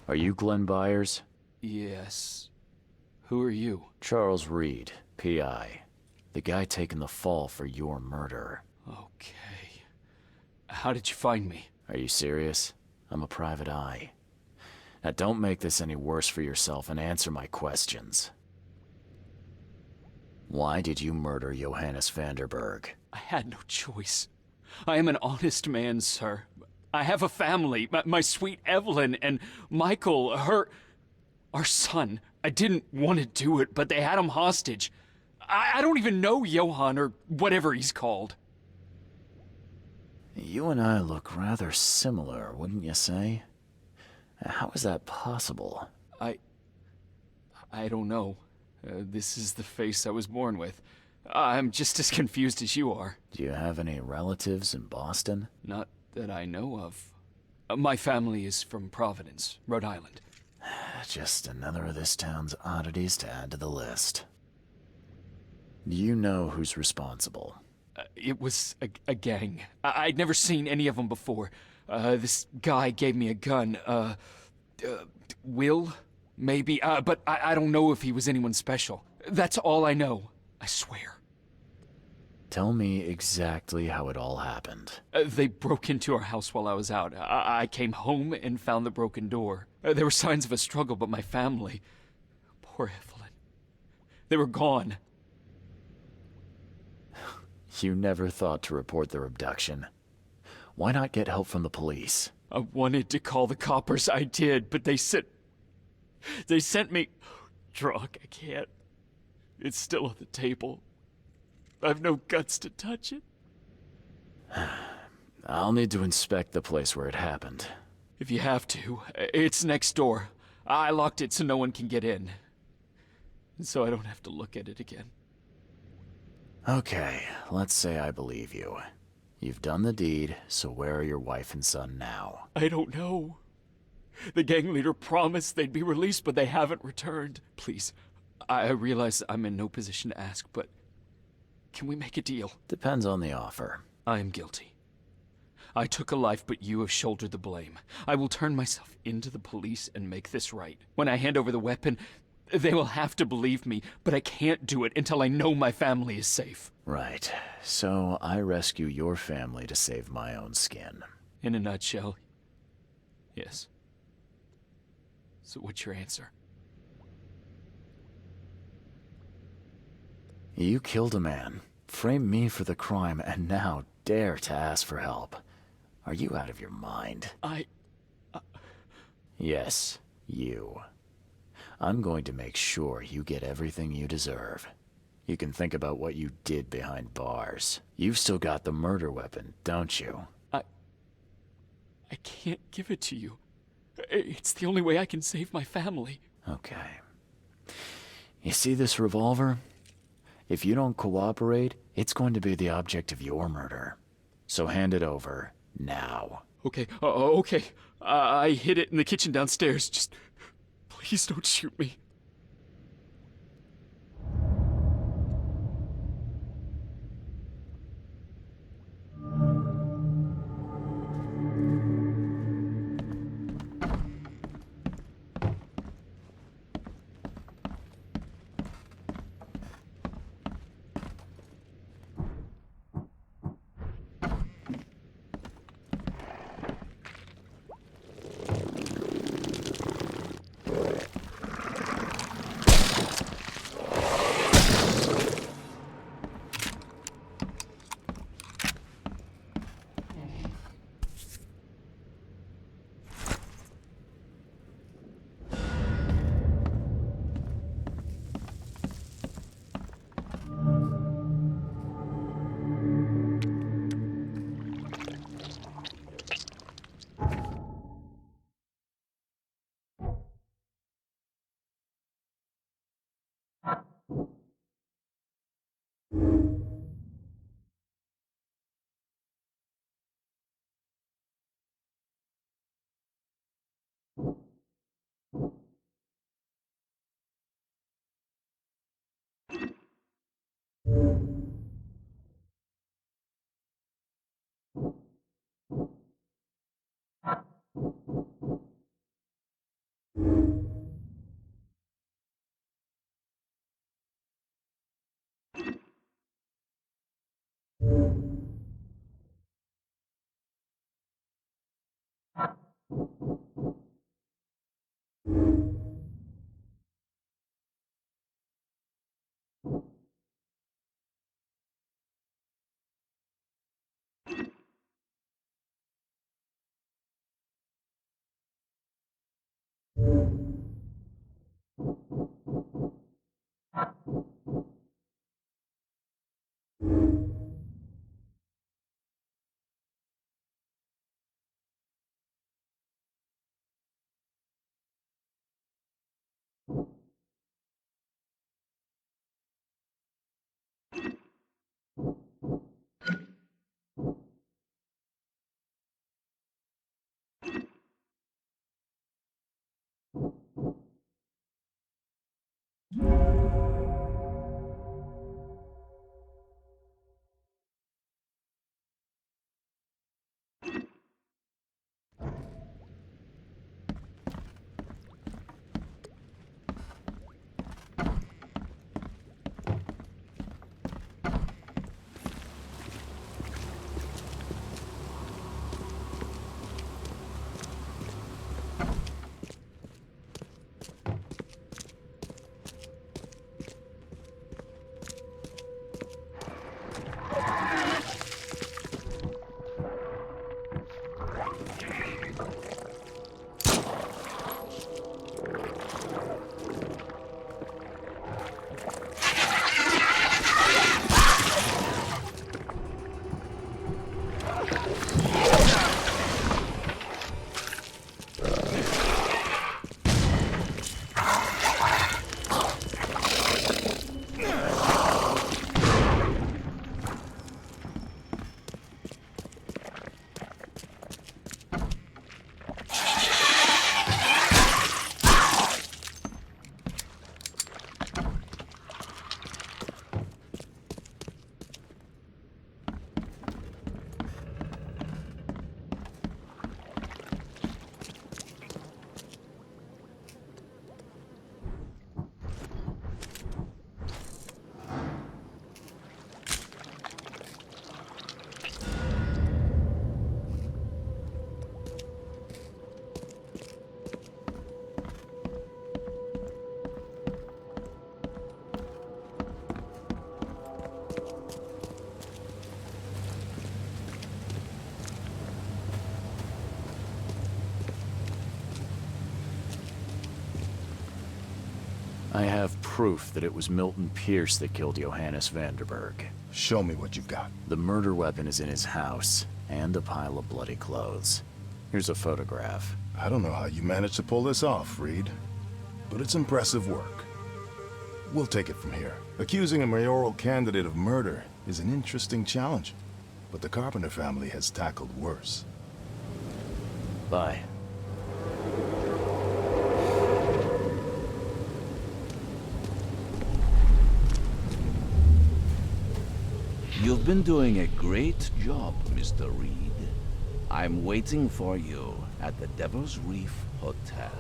Are you Glenn Byers? Yes. Who are you? Charles Reed, P.I. The guy taking the fall for your murder. Okay. How did you find me? Are you serious? I'm a private eye. Now don't make this any worse for yourself and answer my questions. Why did you murder Johannes Vanderberg? I had no choice. I am an honest man, sir. I have a family, my sweet Evelyn and Michael, our son. I didn't want to do it, but they had him hostage. I don't even know Johann or whatever he's called. You and I look rather similar, wouldn't you say? How is that possible? I don't know. This is the face I was born with. I'm just as confused as you are. Do you have any relatives in Boston? Not that I know of. My family is from Providence, Rhode Island. Just another of this town's oddities to add to the list. Do you know who's responsible? It was a gang. I'd never seen any of them before. This guy gave me a gun. Will? Maybe. But I don't know if he was anyone special. That's all I know. I swear. Tell me exactly how it all happened. They broke into our house while I was out. I came home and found the broken door. There were signs of a struggle, but my family... Poor Evelyn. They were gone. You never thought to report their abduction. Why not get help from the police? I wanted to call the coppers, I did, but they sent me... Drunk, I can't. It's still on the table. I've no guts to touch it. I'll need to inspect the place where it happened. If you have to, it's next door. I locked it so no one can get in. So I don't have to look at it again. Okay, let's say I believe you. You've done the deed, so where are your wife and son now? I don't know. The gang leader promised they'd be released, but they haven't returned. Please, I realize I'm in no position to ask, but can we make a deal? Depends on the offer. I am guilty. I took a life, but you have shouldered the blame. I will turn myself into the police and make this right. When I hand over the weapon, they will have to believe me, but I can't do it until I know my family is safe. Right. So I rescue your family to save my own skin. In a nutshell, yes. So what's your answer? You killed a man, framed me for the crime, and now dare to ask for help. Are you out of your mind? Yes, you. I'm going to make sure you get everything you deserve. You can think about what you did behind bars. You've still got the murder weapon, don't you? I can't give it to you. It's the only way I can save my family. Okay. You see this revolver? If you don't cooperate, it's going to be the object of your murder. So hand it over, now. Okay, okay. I hid it in the kitchen downstairs. Just, please don't shoot me. I have proof that it was Milton Pierce that killed Johannes Vanderberg. Show me what you've got. The murder weapon is in his house, and a pile of bloody clothes. Here's a photograph. I don't know how you managed to pull this off, Reed, but it's impressive work. We'll take it from here. Accusing a mayoral candidate of murder is an interesting challenge, but the Carpenter family has tackled worse. Bye. You've been doing a great job, Mr. Reed. I'm waiting for you at the Devil's Reef Hotel.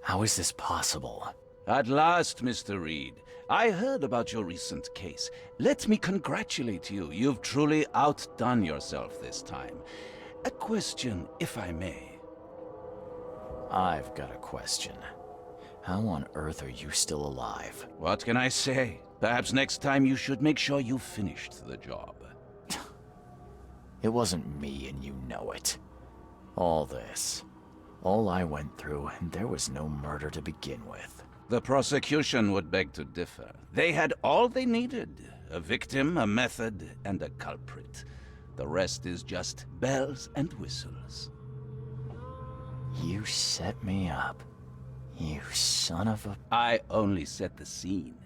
How is this possible? At last, Mr. Reed. I heard about your recent case. Let me congratulate you. You've truly outdone yourself this time. A question, if I may. I've got a question. How on earth are you still alive? What can I say? Perhaps next time you should make sure you finished the job. It wasn't me, and you know it. All I went through, and there was no murder to begin with. The prosecution would beg to differ. They had all they needed. A victim, a method, and a culprit. The rest is just bells and whistles. You set me up. You son of a... I only set the scene.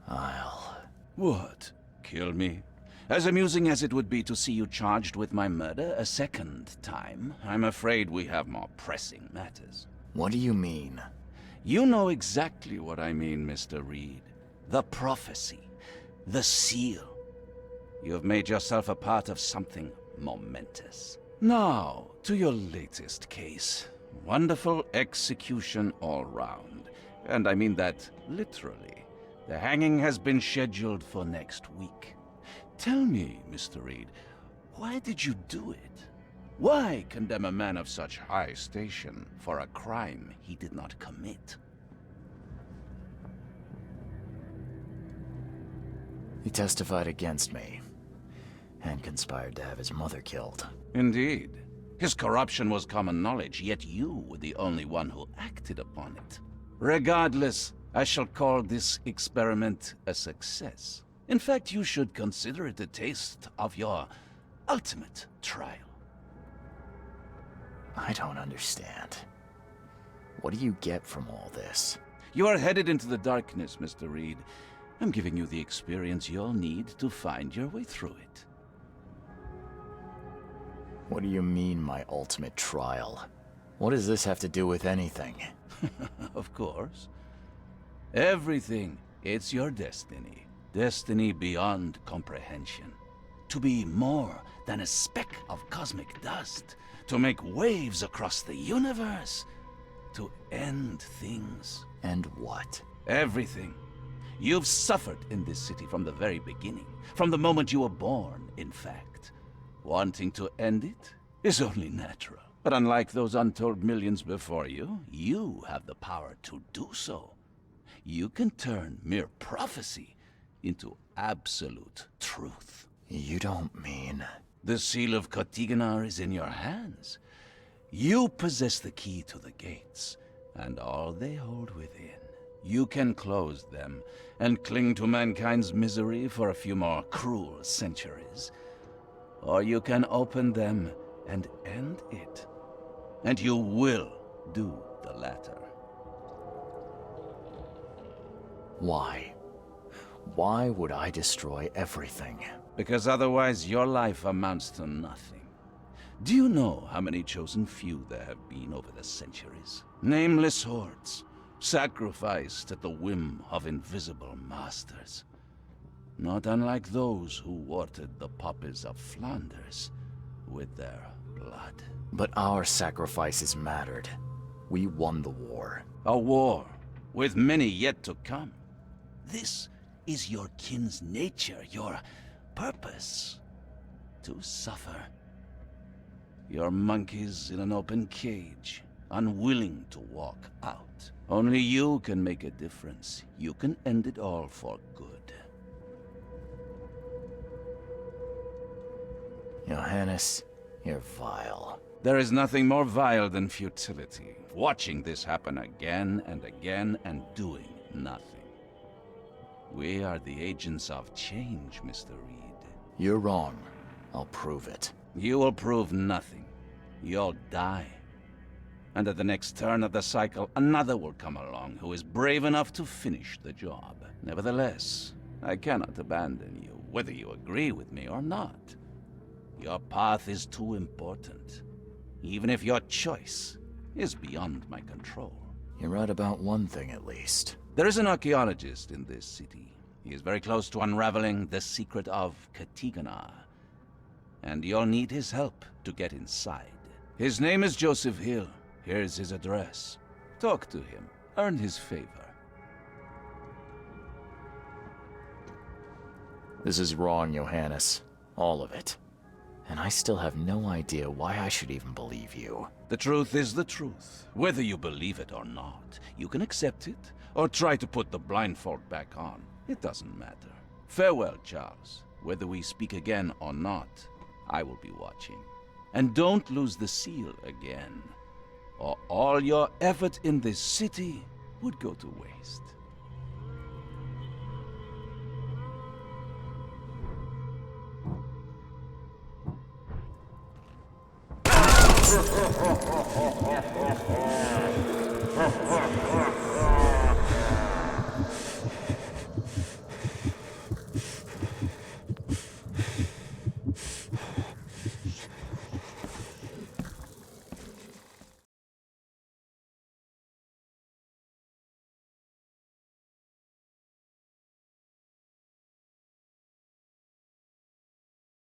I'll... What? Kill me? As amusing as it would be to see you charged with my murder a second time, I'm afraid we have more pressing matters. What do you mean? You know exactly what I mean, Mr. Reed. The prophecy. The seal. You've made yourself a part of something momentous. Now, to your latest case. Wonderful execution all round. And I mean that literally. The hanging has been scheduled for next week. Tell me, Mr. Reed, why did you do it? Why condemn a man of such high station for a crime he did not commit? He testified against me, and conspired to have his mother killed. Indeed. His corruption was common knowledge, yet you were the only one who acted upon it. Regardless, I shall call this experiment a success. In fact, you should consider it a taste of your ultimate trial. I don't understand. What do you get from all this? You are headed into the darkness, Mr. Reed. I'm giving you the experience you'll need to find your way through it. What do you mean, my ultimate trial? What does this have to do with anything? Of course. Everything. It's your destiny. Destiny beyond comprehension. To be more than a speck of cosmic dust. To make waves across the universe. To end things. And what? Everything. You've suffered in this city from the very beginning. From the moment you were born, in fact. Wanting to end it is only natural. But unlike those untold millions before you, you have the power to do so. You can turn mere prophecy into absolute truth. You don't mean... The seal of Kotiganar is in your hands. You possess the key to the gates, and all they hold within. You can close them, and cling to mankind's misery for a few more cruel centuries. Or you can open them and end it. And you will do the latter. Why? Why would I destroy everything? Because otherwise your life amounts to nothing. Do you know how many chosen few there have been over the centuries? Nameless hordes, sacrificed at the whim of invisible masters. Not unlike those who watered the poppies of Flanders with their blood. But our sacrifices mattered. We won the war. A war, with many yet to come. This is your kin's nature, your purpose. To suffer. You're monkeys in an open cage, unwilling to walk out. Only you can make a difference. You can end it all for good. Johannes, you're vile. There is nothing more vile than futility. Watching this happen again and again and doing nothing. We are the agents of change, Mr. Reed. You're wrong. I'll prove it. You will prove nothing. You'll die. And at the next turn of the cycle, another will come along who is brave enough to finish the job. Nevertheless, I cannot abandon you, whether you agree with me or not. Your path is too important, even if your choice is beyond my control. You're right about one thing, at least. There is an archaeologist in this city. He is very close to unraveling the secret of Kotiganar. And you'll need his help to get inside. His name is Joseph Hill. Here's his address. Talk to him. Earn his favor. This is wrong, Johannes. All of it. And I still have no idea why I should even believe you. The truth is the truth, whether you believe it or not. You can accept it, or try to put the blindfold back on. It doesn't matter. Farewell, Charles. Whether we speak again or not, I will be watching. And don't lose the seal again, or all your effort in this city would go to waste.